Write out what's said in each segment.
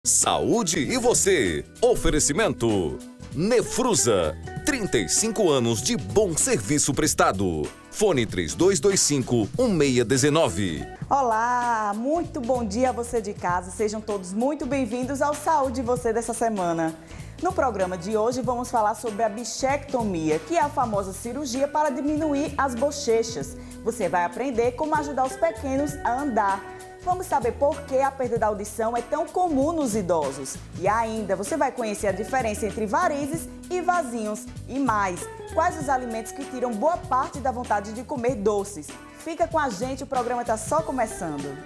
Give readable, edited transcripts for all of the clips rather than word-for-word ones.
Saúde e você. Oferecimento. Nefrusa. 35 anos de bom serviço prestado. Fone 3225-1619. Olá, muito bom dia a você de casa. Sejam todos muito bem-vindos ao Saúde e Você dessa semana. No programa de hoje vamos falar sobre a bichectomia, que é a famosa cirurgia para diminuir as bochechas. Você vai aprender como ajudar os pequenos a andar. Vamos saber por que a perda da audição é tão comum nos idosos. E ainda, você vai conhecer a diferença entre varizes e vasinhos. E mais, quais os alimentos que tiram boa parte da vontade de comer doces. Fica com a gente, o programa está só começando.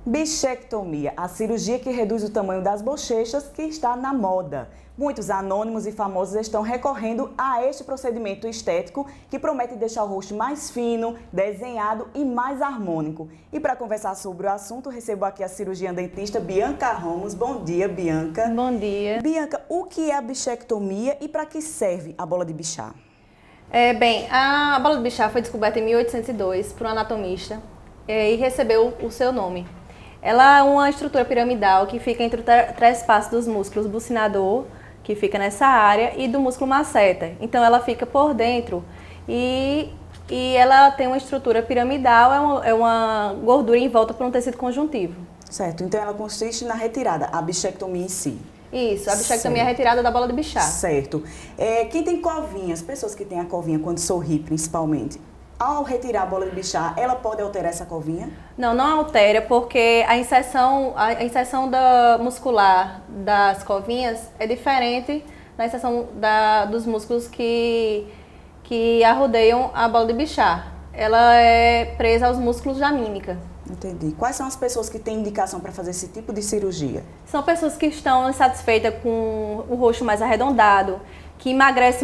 Bichectomia, a cirurgia que reduz o tamanho das bochechas, que está na moda. Muitos anônimos e famosos estão recorrendo a este procedimento estético que promete deixar o rosto mais fino, desenhado e mais harmônico. E para conversar sobre o assunto, recebo aqui a cirurgiã dentista Bianca Ramos. Bom dia, Bianca. Bom dia. Bianca, o que é a bichectomia e para que serve a bola de Bichat? A bola de Bichat foi descoberta em 1802 por um anatomista e recebeu o seu nome. Ela é uma estrutura piramidal que fica entre o trespaço dos músculos bucinador, que fica nessa área, e do músculo masseter. Então ela fica por dentro e ela tem uma estrutura piramidal, é uma gordura em volta por um tecido conjuntivo. Certo, então ela consiste na retirada, a bichectomia em si. Isso, a bichectomia é a retirada da bola de Bichat. Certo. Quem tem covinha, as pessoas que têm a covinha quando sorri principalmente, ao retirar a bola de Bichat, ela pode alterar essa covinha? Não altera, porque a inserção muscular das covinhas é diferente da inserção dos músculos que arrodeiam a bola de Bichat. Ela é presa aos músculos da mímica. Entendi. Quais são as pessoas que têm indicação para fazer esse tipo de cirurgia? São pessoas que estão insatisfeitas com o rosto mais arredondado, que emagrece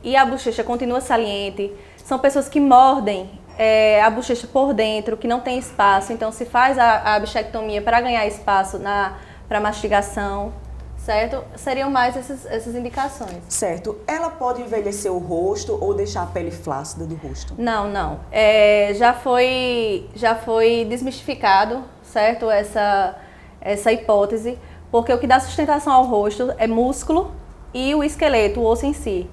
e a bochecha continua saliente. São pessoas que mordem a bochecha por dentro, que não tem espaço. Então, se faz a bichectomia para ganhar espaço para mastigação, certo? Seriam mais essas indicações. Certo. Ela pode envelhecer o rosto ou deixar a pele flácida do rosto? Não. Já foi desmistificado, certo? Essa hipótese, porque o que dá sustentação ao rosto é músculo e o esqueleto, o osso em si.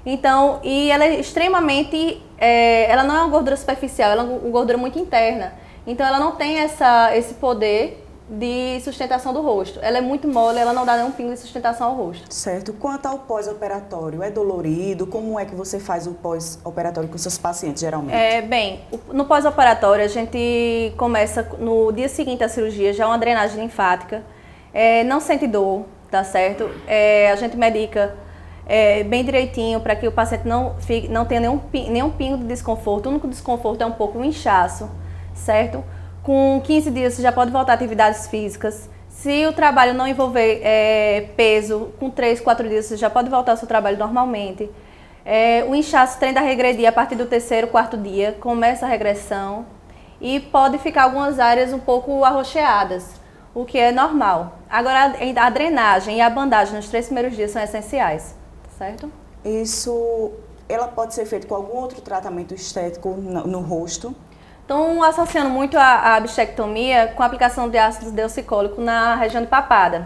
Então, e ela é extremamente, ela não é uma gordura superficial, ela é uma gordura muito interna. Então, ela não tem esse poder de sustentação do rosto. Ela é muito mole, ela não dá nenhum pingo de sustentação ao rosto. Certo. Quanto ao pós-operatório, é dolorido? Como é que você faz o pós-operatório com seus pacientes, geralmente? No pós-operatório, a gente começa no dia seguinte à cirurgia, já uma drenagem linfática. Não sente dor, tá certo? A gente medica bem direitinho para que o paciente não tenha nenhum pingo de desconforto. O único desconforto é um pouco o inchaço, certo? Com 15 dias você já pode voltar a atividades físicas. Se o trabalho não envolver peso, com 3, 4 dias você já pode voltar ao seu trabalho normalmente. O inchaço tende a regredir a partir do 3º, 4º dia, começa a regressão e pode ficar algumas áreas um pouco arroxeadas, o que é normal. Agora, a drenagem e a bandagem nos 3 primeiros dias são essenciais. Certo? Isso, ela pode ser feita com algum outro tratamento estético no rosto? Estão associando muito a bichectomia com a aplicação de ácido deoxicólico na região de papada.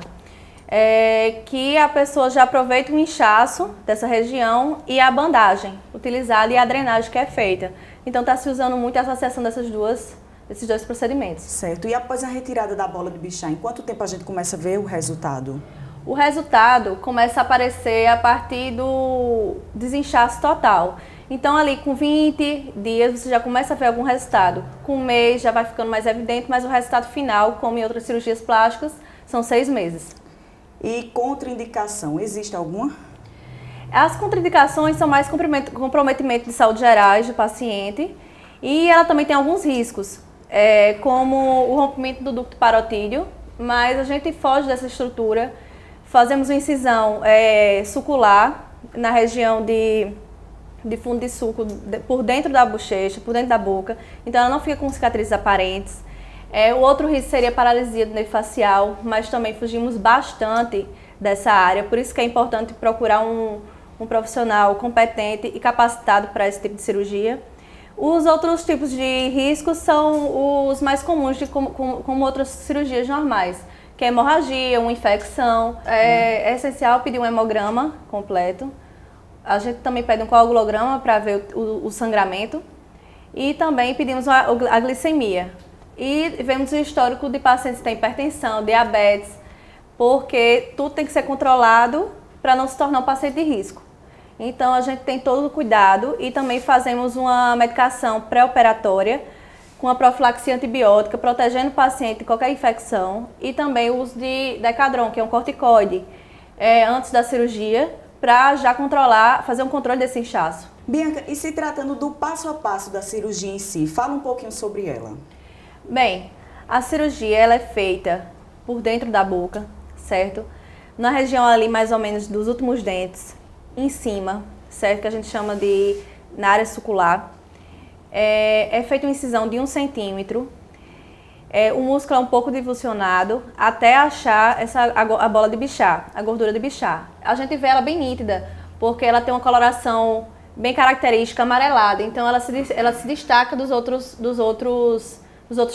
Que a pessoa já aproveita o inchaço dessa região e a bandagem utilizada e a drenagem que é feita. Então está se usando muito a associação desses dois procedimentos. Certo. E após a retirada da bola de Bichat, em quanto tempo a gente começa a ver o resultado? O resultado começa a aparecer a partir do desinchaço total. Então, ali com 20 dias, você já começa a ver algum resultado. Com um mês já vai ficando mais evidente, mas o resultado final, como em outras cirurgias plásticas, são 6 meses. E contraindicação, existe alguma? As contraindicações são mais comprometimento de saúde gerais do paciente e ela também tem alguns riscos, como o rompimento do ducto parotídeo, mas a gente foge dessa estrutura. Fazemos uma incisão sucular na região de fundo de sulco por dentro da bochecha, por dentro da boca. Então ela não fica com cicatrizes aparentes. O outro risco seria paralisia do nervo facial, mas também fugimos bastante dessa área, por isso que é importante procurar um profissional competente e capacitado para esse tipo de cirurgia. Os outros tipos de riscos são os mais comuns, como outras cirurgias normais, que é hemorragia, uma infecção. É essencial pedir um hemograma completo. A gente também pede um coagulograma para ver o sangramento. E também pedimos a glicemia. E vemos o histórico de pacientes que têm hipertensão, diabetes, porque tudo tem que ser controlado para não se tornar um paciente de risco. Então a gente tem todo o cuidado e também fazemos uma medicação pré-operatória com a profilaxia antibiótica, protegendo o paciente de qualquer infecção, e também o uso de Decadron, que é um corticoide, antes da cirurgia, para já fazer um controle desse inchaço. Bianca, e se tratando do passo a passo da cirurgia em si, fala um pouquinho sobre ela. Bem, a cirurgia ela é feita por dentro da boca, certo? Na região ali mais ou menos dos últimos dentes, em cima, certo? Que a gente chama na área sucular. É feita uma incisão de 1 centímetro. O músculo é um pouco divulsionado até achar a bola de Bichat, a gordura de Bichat. A gente vê ela bem nítida, porque ela tem uma coloração bem característica, amarelada. Então ela se destaca dos outros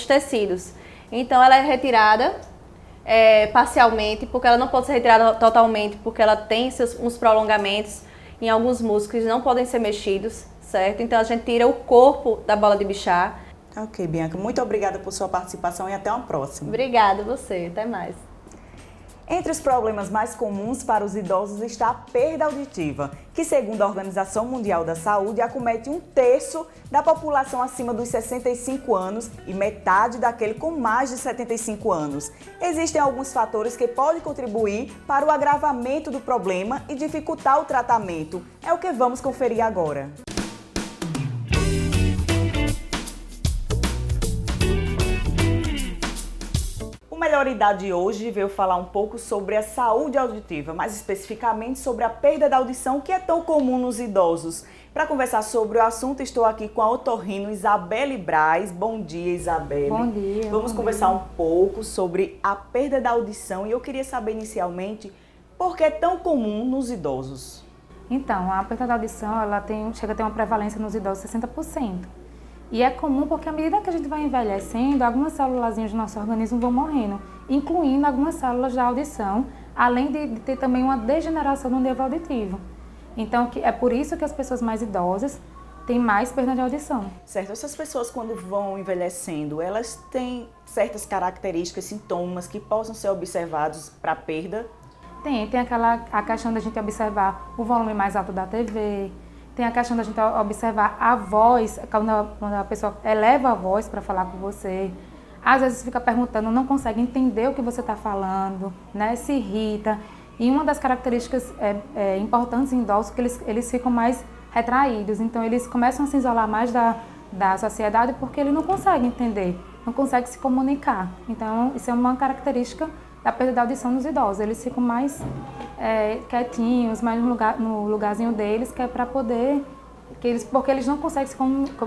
tecidos. Então ela é retirada parcialmente, porque ela não pode ser retirada totalmente, porque ela tem uns prolongamentos em alguns músculos que não podem ser mexidos, certo? Então a gente tira o corpo da bola de Bichat. Ok, Bianca, muito obrigada por sua participação e até uma próxima. Obrigada você, até mais. Entre os problemas mais comuns para os idosos está a perda auditiva, que segundo a Organização Mundial da Saúde acomete 1/3 da população acima dos 65 anos e metade daquele com mais de 75 anos. Existem alguns fatores que podem contribuir para o agravamento do problema e dificultar o tratamento. É o que vamos conferir agora. O Melhoridade de hoje veio falar um pouco sobre a saúde auditiva, mais especificamente sobre a perda da audição que é tão comum nos idosos. Para conversar sobre o assunto, estou aqui com a otorrino Isabelle Braz. Bom dia, Isabelle. Bom dia. Vamos conversar um pouco sobre a perda da audição e eu queria saber inicialmente por que é tão comum nos idosos. Então, a perda da audição chega a ter uma prevalência nos idosos de 60%. E é comum porque à medida que a gente vai envelhecendo, algumas células do nosso organismo vão morrendo, incluindo algumas células da audição, além de ter também uma degeneração no nervo auditivo. Então, é por isso que as pessoas mais idosas têm mais perda de audição. Certo, essas pessoas quando vão envelhecendo, elas têm certas características, sintomas que possam ser observados para a perda? Tem a questão da gente observar o volume mais alto da TV, tem a questão da gente observar a voz, quando a pessoa eleva a voz para falar com você. Às vezes fica perguntando, não consegue entender o que você está falando, né? Se irrita. E uma das características importantes em idosos é que eles ficam mais retraídos. Então eles começam a se isolar mais da sociedade porque ele não consegue entender, não consegue se comunicar. Então isso é uma característica da perda da audição nos idosos. Eles ficam mais quietinhos, mais no lugarzinho deles, que é para poder... porque eles não conseguem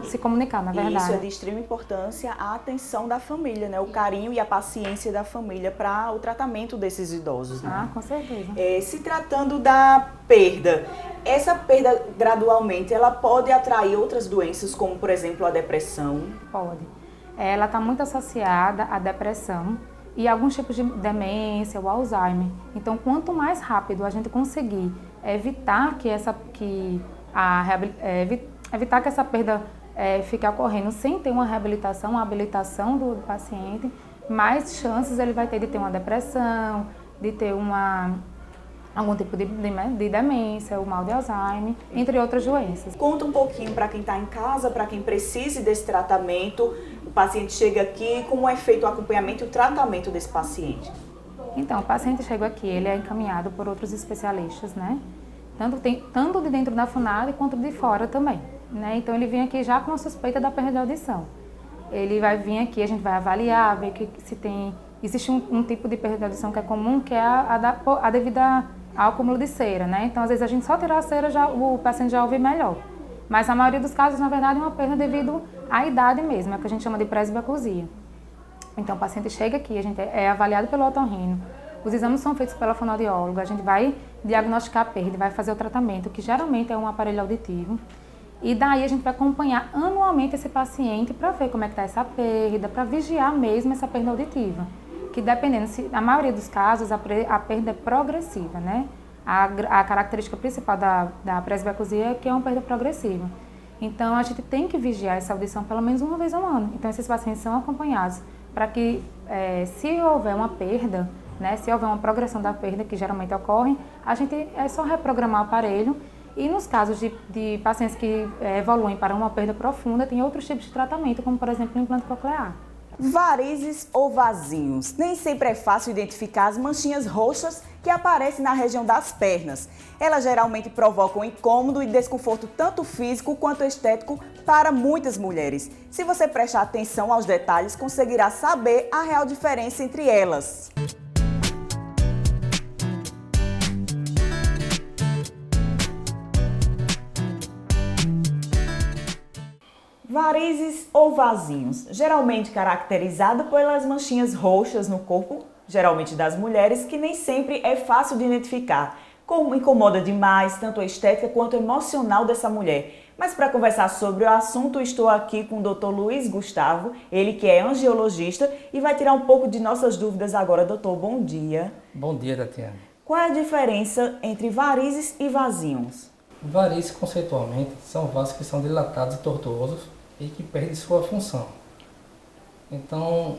se comunicar, na verdade. E isso é de extrema importância a atenção da família, né? O carinho e a paciência da família para o tratamento desses idosos, né? Ah, com certeza. Se tratando da perda, essa perda gradualmente, ela pode atrair outras doenças, como por exemplo a depressão? Pode. Ela está muito associada à depressão e alguns tipos de demência, o Alzheimer. Então, quanto mais rápido a gente conseguir evitar que essa perda fique ocorrendo sem ter uma reabilitação, uma habilitação do paciente, mais chances ele vai ter de ter uma depressão, de ter algum tipo de demência, o mal de Alzheimer, entre outras doenças. Conta um pouquinho para quem está em casa, para quem precise desse tratamento. O paciente chega aqui, como é feito o acompanhamento e o tratamento desse paciente? Então, o paciente chega aqui, ele é encaminhado por outros especialistas, né? Tanto de dentro da FUNAD quanto de fora também, né? Então, ele vem aqui já com a suspeita da perda de audição. Ele vai vir aqui, a gente vai avaliar, ver se tem... Existe um tipo de perda de audição que é comum, que é a devida ao acúmulo de cera, né? Então, às vezes, a gente só tirar a cera, o paciente já ouve melhor. Mas, na maioria dos casos, na verdade, é uma perda devido à idade mesmo, é o que a gente chama de presbiacusia. Então, o paciente chega aqui, a gente é avaliado pelo otorrino, os exames são feitos pela fonoaudióloga, a gente vai diagnosticar a perda, vai fazer o tratamento, que geralmente é um aparelho auditivo. E daí a gente vai acompanhar anualmente esse paciente para ver como é que está essa perda, para vigiar mesmo essa perda auditiva. Que dependendo, na maioria dos casos, a perda é progressiva, né? A característica principal da presbiacusia é que é uma perda progressiva. Então, a gente tem que vigiar essa audição pelo menos uma vez ao ano. Então, esses pacientes são acompanhados para que, se houver uma perda, né, se houver uma progressão da perda, que geralmente ocorre, a gente é só reprogramar o aparelho. E nos casos de pacientes que evoluem para uma perda profunda, tem outros tipos de tratamento, como, por exemplo, o implante coclear. Varizes ou vasinhos. Nem sempre é fácil identificar as manchinhas roxas que aparecem na região das pernas. Elas geralmente provocam incômodo e desconforto tanto físico quanto estético para muitas mulheres. Se você prestar atenção aos detalhes, conseguirá saber a real diferença entre elas. Varizes ou vasinhos, geralmente caracterizado pelas manchinhas roxas no corpo, geralmente das mulheres, que nem sempre é fácil de identificar. Como incomoda demais, tanto a estética quanto emocional dessa mulher. Mas para conversar sobre o assunto, estou aqui com o Dr. Luiz Gustavo, ele que é angiologista e vai tirar um pouco de nossas dúvidas agora. Doutor, bom dia. Bom dia, Tatiana. Qual é a diferença entre varizes e vasinhos? Varizes, conceitualmente, são vasos que são dilatados e tortuosos e que perdem sua função. Então,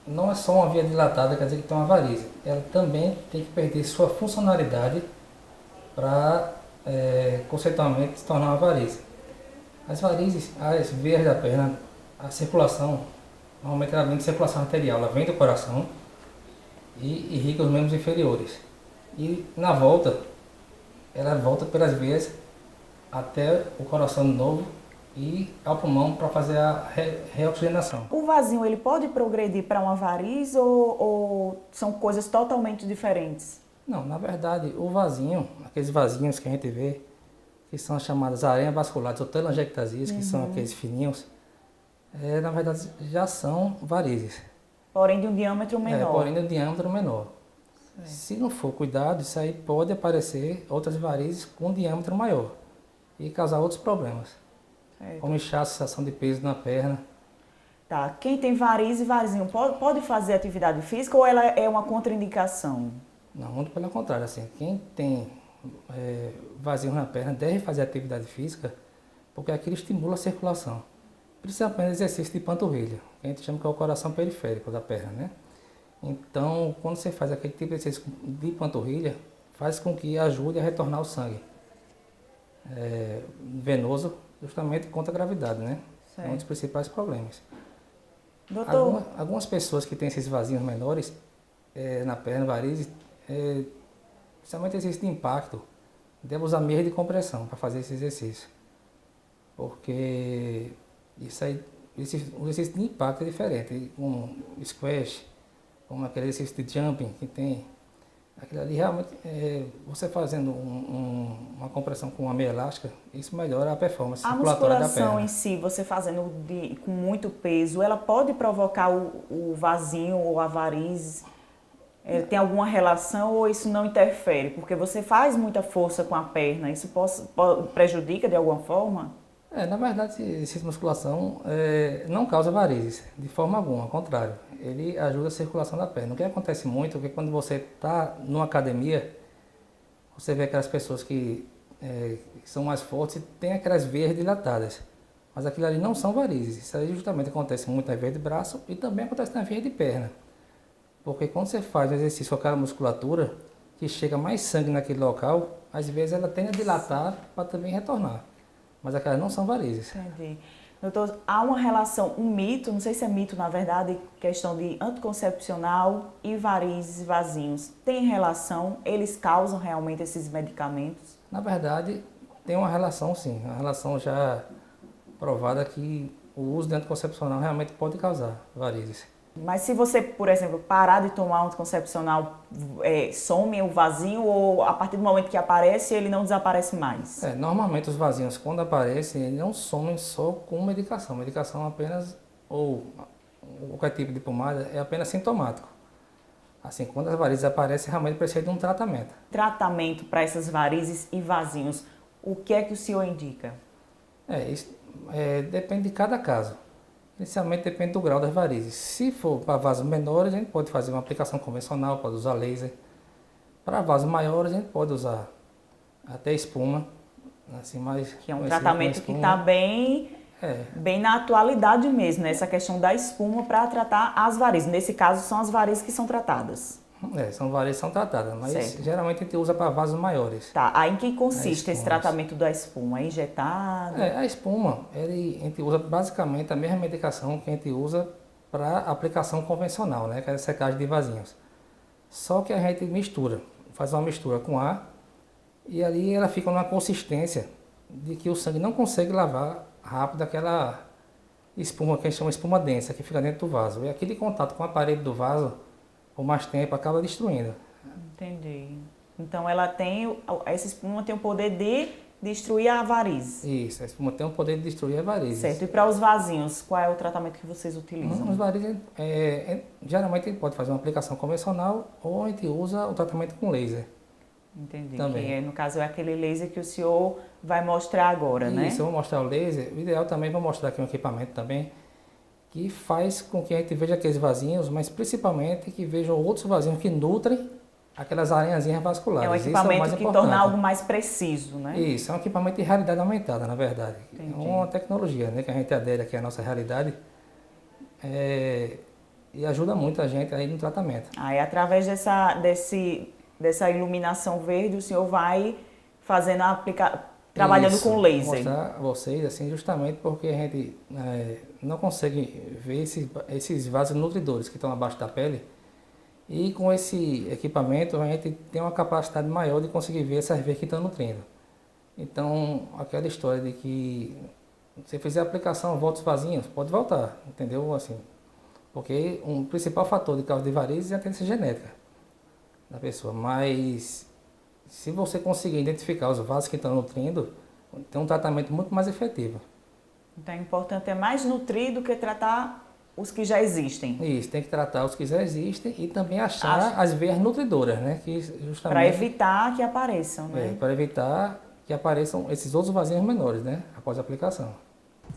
não é só uma via dilatada, quer dizer que tem uma varize. Ela também tem que perder sua funcionalidade para, conceitualmente, se tornar uma varize. As varizes, as veias da perna, a circulação, normalmente ela vem de circulação arterial, ela vem do coração e irriga os membros inferiores. E na volta, ela volta pelas veias até o coração de novo e ao pulmão para fazer a reoxigenação. O vasinho, ele pode progredir para uma variz ou são coisas totalmente diferentes? Não, na verdade, o vasinho, aqueles vasinhos que a gente vê, que são chamadas aranhas vasculares ou telangiectasias, que são aqueles fininhos, na verdade já são varizes. Porém de um diâmetro menor. Porém de um diâmetro menor. Se não for cuidado, isso aí pode aparecer outras varizes com diâmetro maior e causar outros problemas. Como inchaço, sensação de peso na perna. Tá. Quem tem variz e vasinho pode fazer atividade física ou ela é uma contraindicação? Não, muito pelo contrário. Assim, quem tem vasinho na perna deve fazer atividade física porque aquilo estimula a circulação. Principalmente exercício de panturrilha, que a gente chama que é o coração periférico da perna, né? Então, quando você faz aquele tipo de exercício de panturrilha, faz com que ajude a retornar o sangue venoso, justamente contra a gravidade, né? É um dos principais problemas. Doutor... Algumas pessoas que têm esses vasinhos menores na perna, varizes, principalmente exercício de impacto, devem usar meia de compressão para fazer esse exercício. Porque isso aí, o exercício de impacto é diferente. Um squash, como aquele exercício de jumping que tem. Aquilo ali realmente, você fazendo uma compressão com uma meia elástica, isso melhora a performance circulatória da perna. A musculação em si, você fazendo com muito peso, ela pode provocar o vasinho ou a variz? Tem alguma relação ou isso não interfere? Porque você faz muita força com a perna, isso prejudica de alguma forma? Na verdade, esse exercício de musculação não causa varizes, de forma alguma, ao contrário. Ele ajuda a circulação da perna. O que acontece muito é que quando você está numa academia, você vê aquelas pessoas que são mais fortes e têm aquelas veias dilatadas. Mas aquilo ali não são varizes. Isso aí justamente acontece muito na veia de braço e também acontece na veia de perna. Porque quando você faz o exercício com aquela musculatura, que chega mais sangue naquele local, às vezes ela tende a dilatar para também retornar. Mas aquelas não são varizes. Entendi. Doutor, há uma relação, um mito, não sei se é mito na verdade, questão de anticoncepcional e varizes e vasinhos. Tem relação? Eles causam realmente esses medicamentos? Na verdade, tem uma relação sim. Uma relação já provada que o uso de anticoncepcional realmente pode causar varizes. Mas se você, por exemplo, parar de tomar anticoncepcional, some o vasinho ou a partir do momento que aparece, ele não desaparece mais? Normalmente os vasinhos, quando aparecem, eles não somem só com medicação. Medicação apenas, ou qualquer tipo de pomada, é apenas sintomático. Assim, quando as varizes aparecem, realmente precisa de um tratamento. Tratamento para essas varizes e vasinhos, o que é que o senhor indica? Depende de cada caso. Inicialmente depende do grau das varizes. Se for para vasos menores, a gente pode fazer uma aplicação convencional, pode usar laser. Para vasos maiores, a gente pode usar até espuma. Assim, mais Que é um tratamento que está bem na atualidade mesmo, né? Essa questão da espuma para tratar as varizes. Nesse caso, são as varizes que são tratadas. São varizes que são tratadas, mas Certo. geralmente a gente usa para vasos maiores. Tá, aí em que consiste esse espumas. tratamento da espuma? É injetado? A espuma, a gente usa basicamente a mesma medicação que a gente usa para aplicação convencional, né? Que é a secagem de vasinhos. Só que a gente mistura, faz uma mistura com ar e ali ela fica numa consistência de que o sangue não consegue lavar rápido aquela espuma que a gente chama de espuma densa, que fica dentro do vaso. E aquele contato com a parede do vaso, por mais tempo, acaba destruindo. Entendi. Então essa espuma tem o poder de destruir a varize. Isso, a espuma tem o poder de destruir as varizes. Certo. E para os vasinhos, qual é o tratamento que vocês utilizam? Os varizes, geralmente a gente pode fazer uma aplicação convencional ou a gente usa o tratamento com laser. Entendi. Também. Que no caso é aquele laser que o senhor vai mostrar agora, né? Isso, eu vou mostrar o laser. O ideal também, vou mostrar aqui um equipamento também, que faz com que a gente veja aqueles vasinhos, mas principalmente que vejam outros vasinhos que nutrem aquelas aranhazinhas vasculares. É um Isso equipamento mais que importante. torna algo mais preciso, né? Isso, é um equipamento de realidade aumentada, na verdade. Entendi. É uma tecnologia, né, que a gente adere aqui à nossa realidade e ajuda muito a gente aí no tratamento. Aí através dessa iluminação verde, o senhor vai fazendo trabalhando Isso, com laser. Vou mostrar a vocês, assim, justamente porque a gente não consegue ver esses vasos nutridores que estão abaixo da pele. E com esse equipamento a gente tem uma capacidade maior de conseguir ver essas veias que estão nutrindo. Então, aquela história de que se fizer a aplicação, volta os vasinhos, pode voltar, entendeu? Assim, porque um principal fator de causa de varizes é a tendência genética da pessoa. Mas se você conseguir identificar os vasos que estão nutrindo, tem um tratamento muito mais efetivo. Então, o importante é mais nutrir do que tratar os que já existem. Isso, tem que tratar os que já existem e também achar as veias nutridoras, né? Que justamente Para evitar que apareçam, né? para evitar que apareçam esses outros vasinhos menores, né? Após a aplicação.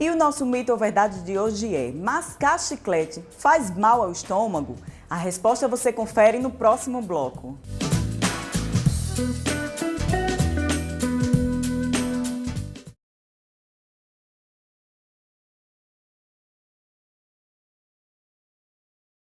E o nosso mito ou verdade de hoje é: mascar chiclete faz mal ao estômago? A resposta você confere no próximo bloco.